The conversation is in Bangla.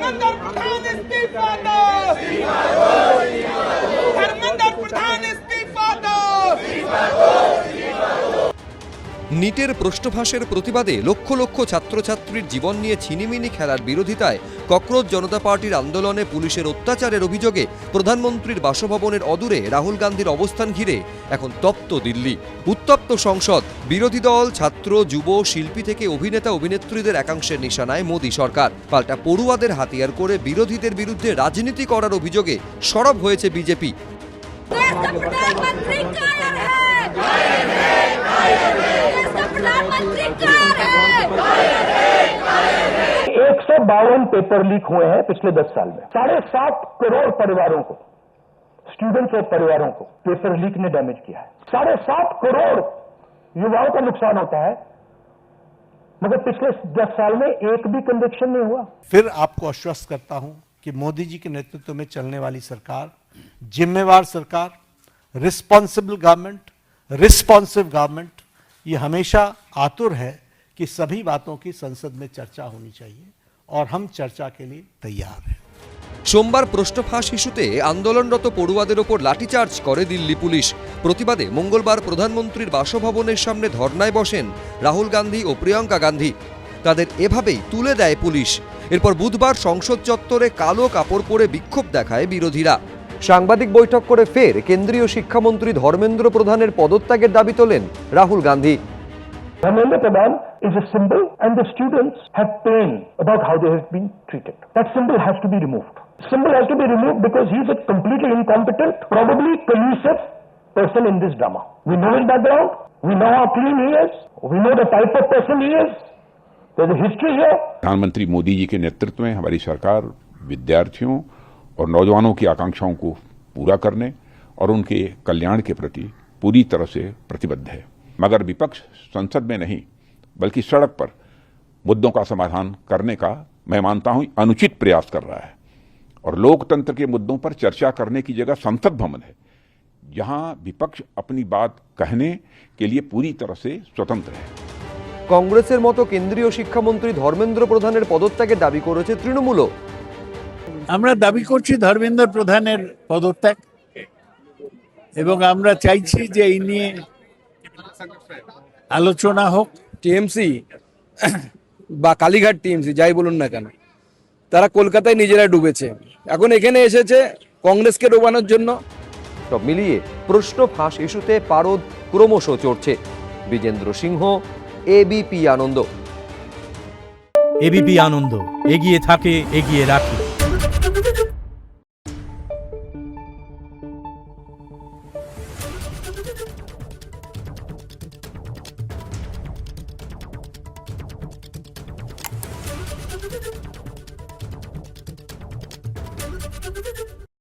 धर्मेंद्र प्रधान इस्तीफा दो, धर्मेंद्र प्रधान इस्तीफा दो। নিটের প্রশ্নফাঁসের প্রতিবাদে লক্ষ লক্ষ ছাত্রছাত্রীর জীবন নিয়ে ছিনিমিনি খেলার বিরোধিতায় ককরোচ জনতা পার্টির আন্দোলনে পুলিশের অত্যাচারের অভিযোগে প্রধানমন্ত্রীর বাসভবনের অদূরে রাহুল গান্ধীর অবস্থান ঘিরে এখন তপ্ত দিল্লি। উত্তপ্ত সংসদ, বিরোধী দল, ছাত্র, যুব, শিল্পী থেকে অভিনেতা অভিনেত্রীদের একাংশের নিশানায় মোদী সরকার। পাল্টা পড়ুয়াদের হাতিয়ার করে বিরোধীদের বিরুদ্ধে রাজনীতি করার অভিযোগে সরব হয়েছে বিজেপি। एक 152 पेपर लीक हुए हैं पिछले 10 साल में। 7.5 करोड़ परिवारों को, स्टूडेंट्स और परिवारों को पेपर लीक ने डैमेज किया है। 7.5 करोड़ युवाओं का नुकसान होता है, मगर पिछले 10 साल में एक भी कन्विक्शन नहीं हुआ। फिर आपको आश्वस्त करता हूं कि मोदी जी के नेतृत्व में चलने वाली सरकार जिम्मेवार सरकार, रिस्पॉन्सिबल गवर्नमेंट, रिस्पॉन्सिव गवर्नमेंट, ये हमेशा आतुर है कि सभी बातों की संसद में चर्चा होनी चाहिए और हम चर्चा के लिए तैयार हैं। সোমবার প্রশ্নফাঁস ইস্যুতে আন্দোলনরত পড়ুয়াদের ওপর লাঠিচার্জ করে দিল্লি পুলিশ। প্রতিবাদে মঙ্গলবার প্রধানমন্ত্রীর বাসভবনের সামনে ধর্নায় বসেন রাহুল গান্ধী ও প্রিয়াঙ্কা গান্ধী। তাদের এভাবেই তুলে দেয় পুলিশ। এরপর বুধবার সংসদ চত্বরে কালো কাপড় পরে বিক্ষোভ দেখায় বিরোধীরা। সাংবাদিক বৈঠক করে ফের কেন্দ্রীয় শিক্ষামন্ত্রী ধর্মেন্দ্র প্রধানের পদত্যাগের দাবি তোলেন Rahul Gandhi. Dharmendra Pradhan is a symbol and the students have pain about how they have been treated. That symbol has to be removed. Symbol has to be removed because he is a completely incompetent, probably collusive person in this drama. We know his background, we know how clean he is, we know the type of person he is. There's a history here. प्रधानमंत्री मोदी जी के नेतृत्व में हमारी सरकार विद्यार्थियों और नौजवानों की आकांक्षाओं को पूरा करने और उनके कल्याण के प्रति पूरी तरह से प्रतिबद्ध है। मगर विपक्ष संसद में नहीं बल्कि सड़क पर मुद्दों का समाधान करने का मैं मानता हूं अनुचित प्रयास कर रहा है और लोकतंत्र के मुद्दों पर चर्चा करने की जगह संसद भवन है, जहां विपक्ष अपनी बात कहने के लिए पूरी तरह से स्वतंत्र है। কংগ্রেসের মতো কেন্দ্রীয় শিক্ষামন্ত্রী ধর্মেন্দ্র প্রধানের পদত্যাগের দাবি করেছে তৃণমূলও। আমরা দাবি করছি ধর্মেন্দ্র প্রধানের পদত্যাগ এবং আমরা চাইছি যে এই নিয়ে আলোচনা হোক। টিএমসি বা কালীঘাট টিএমসি যাই বলুন না কেন, তারা কলকাতায় নিজেরা ডুবেছে, এখন এখানে এসেছে কংগ্রেসকে ডোবানোর জন্য। সব মিলিয়ে প্রশ্ন ফাঁস ইস্যুতে পারদ ক্রমশ চড়ছে। বিজেন্দ্র সিংহ, এবিপি আনন্দ। এবিপি আনন্দ, এগিয়ে থাকে, এগিয়ে রাখে।